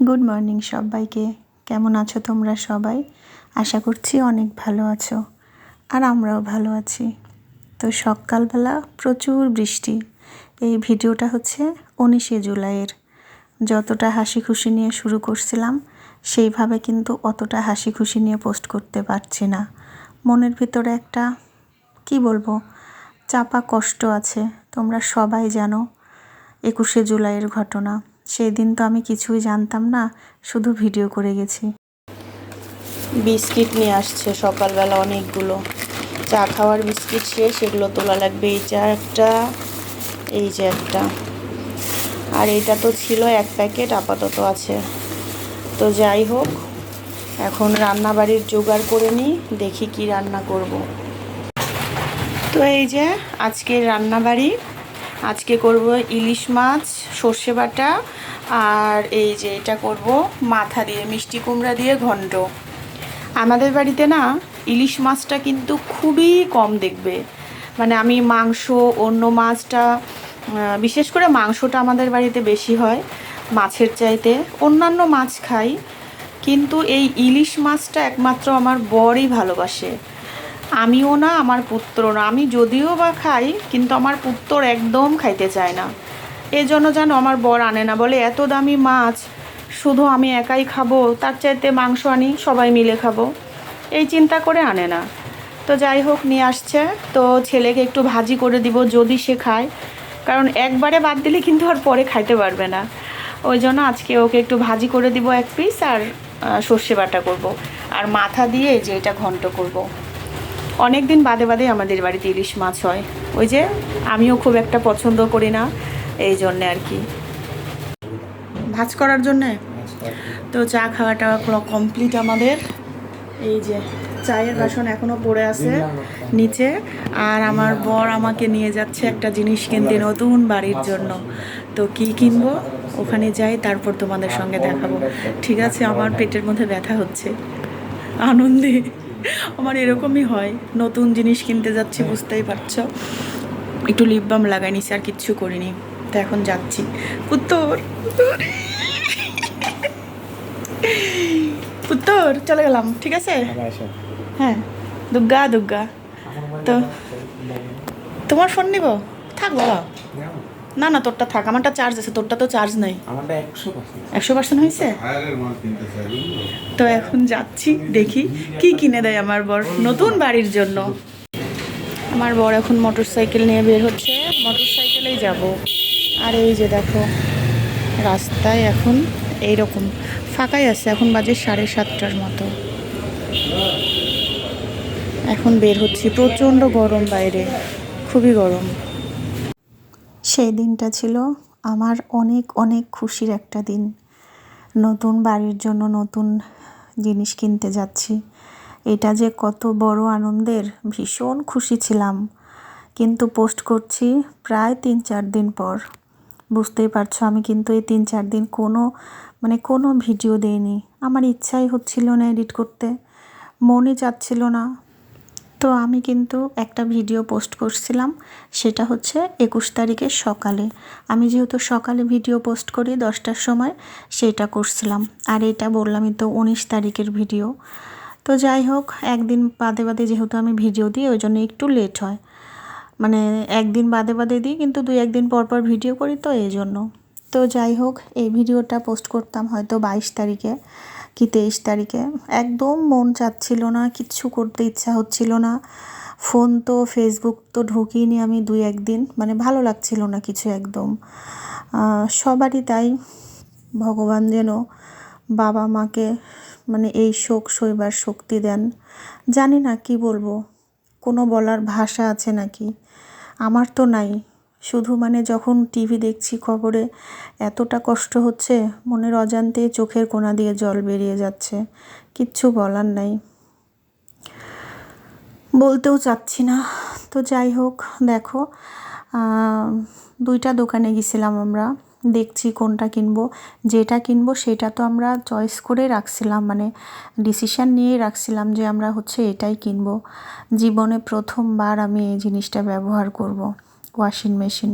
Good morning সবাইকে। কেমন আছো তোমরা সবাই? আশা করছি অনেক ভালো আছো, আর আমরাও ভালো আছি। তো সকালবেলা প্রচুর বৃষ্টি। এই ভিডিওটা হচ্ছে 19শে জুলাইয়ের। যতটা হাসি খুশি নিয়ে শুরু করছিলাম সেইভাবে কিন্তু অতটা হাসি খুশি নিয়ে পোস্ট করতে পারছি না। মনের ভিতরে একটা কি বলবো চাপা কষ্ট আছে। তোমরা সবাই জানো 21শে জুলাইয়ের ঘটনা। সেই দিন তো আমি কিছুই জানতাম না, শুধু ভিডিও করে গেছি। বিস্কিট নিয়ে আসছে সকালবেলা অনেকগুলো। চা খাওয়ার বিস্কিট শেষ, এগুলো তোলা লাগবে। এই চা একটা, এই যে একটা, আর এটা তো ছিল এক প্যাকেট, আপাতত আছে। তো যাই হোক, এখন রান্নাবাড়ির জোগাড় করে নিই, দেখি কি রান্না করব। তো এই যে আজকের রান্নাবাড়ি, আজকে করব ইলিশ মাছ সর্ষে বাটা, আর এই যে এটা করব মাথা দিয়ে মিষ্টি কুমড়া দিয়ে ঘন্ট। আমাদের বাড়িতে না ইলিশ মাছটা কিন্তু খুবই কম দেখবে, মানে আমি মাংস অন্য মাছটা বিশেষ করে মাংসটা আমাদের বাড়িতে বেশি হয় মাছের চাইতে। অন্যান্য মাছ খাই, কিন্তু এই ইলিশ মাছটা একমাত্র আমার বরই ভালোবাসে। আমিও না, আমার পুত্র না। আমি যদিও বা খাই, কিন্তু আমার পুত্র একদম খাইতে চায় না। এই জন্য যেন আমার বর আনে না, বলে এত দামি মাছ শুধু আমি একাই খাবো, তার চাইতে মাংস আনি সবাই মিলে খাবো, এই চিন্তা করে আনে না। তো যাই হোক, নিয়ে আসছে। তো ছেলেকে একটু ভাজি করে দিব যদি সে খায়, কারণ একবারে বাদ দিলে কিন্তু আর পরে খাইতে পারবে না। ওই জন্য আজকে ওকে একটু ভাজি করে দিব এক পিস, আর সর্ষে বাটা করব, আর মাথা দিয়ে যে এটা ঘন্ট করব। অনেক দিন বাদে বাদে আমাদের বাড়িতে ইলিশ মাছ হয়। ওই যে আমিও খুব একটা পছন্দ করি না, এই জন্যে আর কি, ভাজ করার জন্যে। তো চা খাওয়াটা কমপ্লিট আমাদের। এই যে চায়ের বাসন এখনও পড়ে আছে নিচে, আর আমার বর আমাকে নিয়ে যাচ্ছে একটা জিনিস কিনতে নতুন বাড়ির জন্য। তো কি কিনবো ওখানে যাই, তারপর তোমাদের সঙ্গে দেখাবো। ঠিক আছে, আমার পেটের মধ্যে ব্যথা হচ্ছে আনন্দে। আমার এরকমই হয়, নতুন জিনিস কিনতে যাচ্ছি, বুঝতেই পারছো। একটু লিপ বাম লাগাই নিছি, আর কিচ্ছু করিনি। তো এখন যাচ্ছি। পুত্তর পুত্তর চলে গেলাম, ঠিক আছে? হ্যাঁ, দুর্গা দুর্গা। তো তোমার ফোন নিব? থাক বাবা, না না তোরটা থাক, আমারটা চার্জ আছে, তোরটা তো চার্জ নাই। 100% হয়েছে। তো এখন যাচ্ছি, দেখি কি কিনে দেয় আমার বর নতুন বাড়ির জন্য। আমার বর এখন মোটর সাইকেল নিয়ে বের হচ্ছে, মোটর সাইকেলেই যাব। আর এই যে দেখো রাস্তায় এখন এইরকম ফাঁকাই আছে, এখন বাজে 7:30টার মতো। এখন বের হচ্ছি, প্রচণ্ড গরম বাইরে, খুবই গরম। সেই দিনটা ছিল আমার অনেক অনেক খুশির একটা দিন। নতুন বাড়ির জন্য নতুন জিনিস কিনতে যাচ্ছি, এটা যে কত বড় আনন্দের, ভীষণ খুশি ছিলাম। কিন্তু পোস্ট করছি প্রায় 3-4 দিন পর। বুঝতেই পারছো, আমি কিন্তু এই 3-4 দিন কোনো ভিডিও দেইনি। আমার ইচ্ছাই হচ্ছিল না এডিট করতে, মনই চাচ্ছিল না। তো আমি কিন্তু একটা ভিডিও পোস্ট করছিলাম, সেটা হচ্ছে 21 তারিখের সকালে। আমি যেহেতু সকালে ভিডিও পোস্ট করি 10টার সময়, সেটা করছিলাম। আর এটা বললামই তো 19 তারিখের ভিডিও। তো যাই হোক, একদিন বাদে বাদে যেহেতু আমি ভিডিও দিই, ওই জন্য একটু লেট হয়। মানে একদিন বাদে বাদে দিই, কিন্তু 2-1 দিন পর পর ভিডিও করি, তো এই জন্য। তো যাই হোক, এই ভিডিওটা পোস্ট করতাম হয়তো 22 তারিখে কি 23 তারিখে। একদম মন চাচ্ছিল না, কিচ্ছু করতে ইচ্ছা হচ্ছিল না। ফোন তো ফেসবুক তো ঢুকিনি আমি 2-1 দিন, মানে ভালো লাগছিল না কিছু একদম। সবারই তাই। ভগবান যেন বাবা মাকে এই শোক সইবার শক্তি দেন। জানি না কি বলবো, কোনো বলার ভাষা আছে নাকি, আমার তো নাই। শুধু যখন টিভি দেখছি খবরে এতটা কষ্ট হচ্ছে, মনের অজান্তে চোখের কোণা দিয়ে জল বেরিয়ে যাচ্ছে। কিচ্ছু বলার নাই, বলতেও চাচ্ছি না। তো যাই হোক, দেখো 2টা দোকানে গেছিলাম আমরা, দেখছি কোনটা কিনবো। যেটা কিনবো সেটা তো আমরা চয়েস করে রাখছিলাম, ডিসিশান নিয়ে রাখছিলাম যে আমরা এটাই কিনবো। জীবনে প্রথমবার আমি এই জিনিসটা ব্যবহার করব। Washing machine.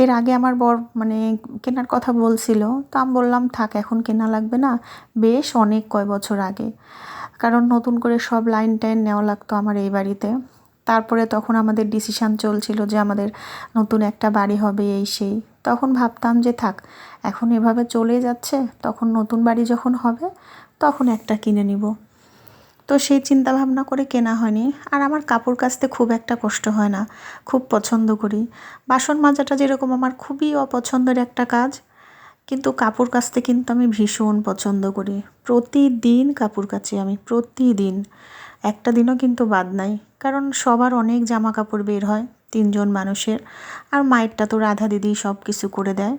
এর আগে আমার বর মানে কেনার কথা বলছিল, তো আমি বললাম থাক, এখন কেনা লাগবে না, বেশ অনেক কয় বছর আগে, কারণ নতুন করে সব লাইন টাইন নেওয়া লাগতো আমার এই বাড়িতে। তারপরে তখন আমাদের ডিসিশান চলছিল যে আমাদের নতুন একটা বাড়ি হবে এই সেই, তখন ভাবতাম যে থাক, এখন এভাবে চলে যাচ্ছে, তখন নতুন বাড়ি যখন হবে তখন একটা কিনে নিব। তো সেই চিন্তা ভাবনা করে কেনা হয়নি। আর আমার কাপড় কাচতে খুব একটা কষ্ট হয় না, খুব পছন্দ করি। বাসন মাজাটা যেরকম আমার খুবই অপছন্দের একটা কাজ, কিন্তু কাপড় কাচতে কিন্তু আমি ভীষণ পছন্দ করি। প্রতিদিন কাপড় কাচি আমি, প্রতিদিন, একটা দিনও কিন্তু বাদ নাই। কারণ সবার অনেক জামা কাপড় বের হয়, 3জন মানুষের, আর মায়েরটা তো রাধা দিদি সব কিছু করে দেয়।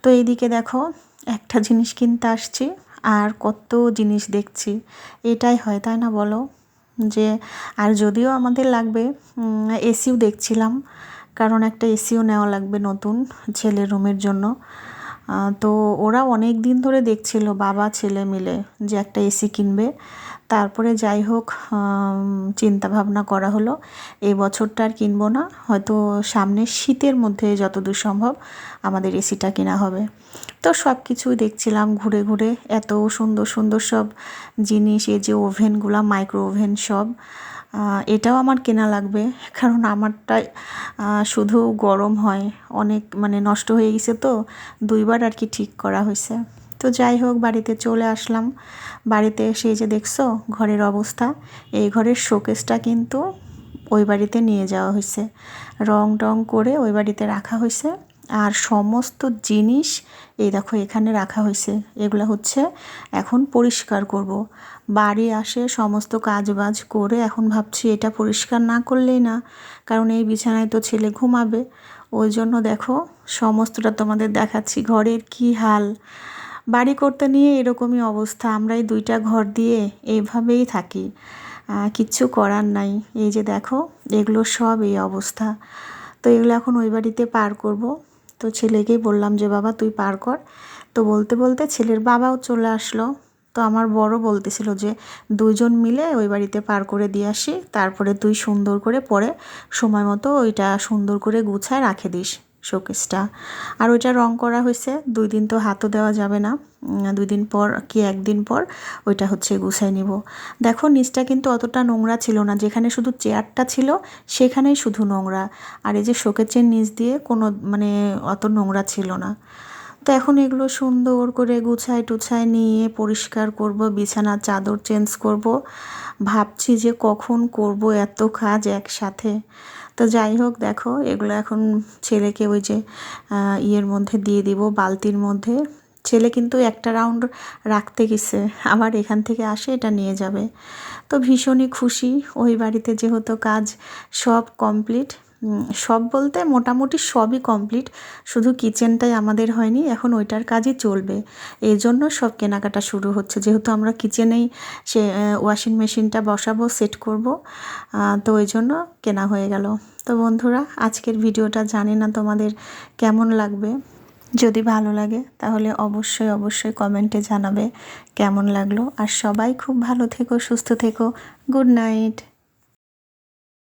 তো এইদিকে দেখো, একটা জিনিস কিনতে আসছি আর কত জিনিস দেখছি, এটাই হয় তাই না বলো? যে আর যদিও আমাদের লাগবে, এসিও দেখছিলাম, কারণ একটা এসিও নেওয়া লাগবে নতুন ছেলের রুমের জন্য। তো ওরা অনেক দিন ধরে দেখছিল বাবা ছেলে মিলে যে একটা এসি কিনবে। তারপরে যাই হোক, চিন্তা ভাবনা করা হলো এই বছরটা আর কিনবো না, হয়তো সামনের শীতের মধ্যে যতদূর সম্ভব আমাদের এসিটা কেনা হবে। তো সব কিছুই দেখছিলাম ঘুরে ঘুরে, এত সুন্দর সুন্দর সব জিনিস, এই যে ওভেনগুলা, মাইক্রো ওভেন সব, এটাও আমার কেনা লাগবে, কারণ আমারটা শুধু গরম হয়, অনেক মানে নষ্ট হয়ে গেছে, তো 2বার আর কি ঠিক করা হয়েছে। তো যাই হোক, বাড়িতে চলে আসলাম। বাড়িতে এসে যে দেখছো ঘরের অবস্থা, এই ঘরের শোকেসটা কিন্তু ওই বাড়িতে নিয়ে যাওয়া হয়েছে, রং টং করে ওই বাড়িতে রাখা হয়েছে। আর সমস্ত জিনিস এই দেখো এখানে রাখা হয়েছে, এগুলো হচ্ছে এখন পরিষ্কার করব। বাড়ি আসে সমস্ত কাজবাজ করে এখন ভাবছি এটা পরিষ্কার না করলেই না, কারণ এই বিছানায় তো ছেলে ঘুমাবে। ওই জন্য দেখো সমস্তটা তোমাদের দেখাচ্ছি, ঘরের কি হাল। বাড়ি করতে নিয়ে এরকমই অবস্থা, আমরা এই 2টা ঘর দিয়ে এইভাবেই থাকি, কিচ্ছু করার নাই। এই যে দেখো এগুলো সব এই অবস্থা। তো এগুলো এখন ওই বাড়িতে পার করব। তো ছেলেকেই বললাম যে বাবা তুই পার কর। তো বলতে বলতে ছেলের বাবাও চলে আসলো। তো আমার বড় বলতেছিল যে 2জন মিলে ওই বাড়িতে পার করে দিয়ে আসি, তারপরে তুই সুন্দর করে পরে সময় মতো ওইটা সুন্দর করে গুছায় রাখে দিস শোকেসটা। আর ওইটা রং করা হয়েছে, 2 দিন তো হাতও দেওয়া যাবে না, 2 দিন পর কি 1 দিন পর ওইটা হচ্ছে গুছাই নিব। দেখো নিচটা কিন্তু অতটা নোংরা ছিল না, যেখানে শুধু চেয়ারটা ছিল সেখানেই শুধু নোংরা, আর এই যে শোকেসের নিচ দিয়ে কোনো মানে অত নোংরা ছিল না। তো এখন এগুলো সুন্দর করে গুছায় টুছায় নিয়ে পরিষ্কার করব, বিছানার চাদর চেঞ্জ করব। ভাবছি যে কখন করব এত কাজ একসাথে। তো যাই হোক দেখো এগুলো এখন ছেলেকে ওই যে ইয়ের মধ্যে দিয়ে দিব, বালতির মধ্যে। ছেলে কিন্তু একটা রাউন্ড রাখতে গেছে, আবার এখান থেকে আসে এটা নিয়ে যাবে। তো ভীষণই খুশি, ওই বাড়িতে যেহেতু কাজ সব কমপ্লিট, সব বলতে মোটামুটি সবই কমপ্লিট, শুধু কিচেনটাই আমাদের হয়নি, এখন ওইটার কাজই চলবে। এই জন্য সব কেনাকাটা শুরু হচ্ছে, যেহেতু আমরা কিচেনেই সে ওয়াশিং মেশিনটা বসাবো, সেট করব, তো ওই জন্য কেনা হয়ে গেল। তো বন্ধুরা আজকের ভিডিওটা জানি না তোমাদের কেমন লাগবে, যদি ভালো লাগে তাহলে অবশ্যই অবশ্যই কমেন্টে জানাবে কেমন লাগলো। আর সবাই খুব ভালো থেকো, সুস্থ থেকো। Good night.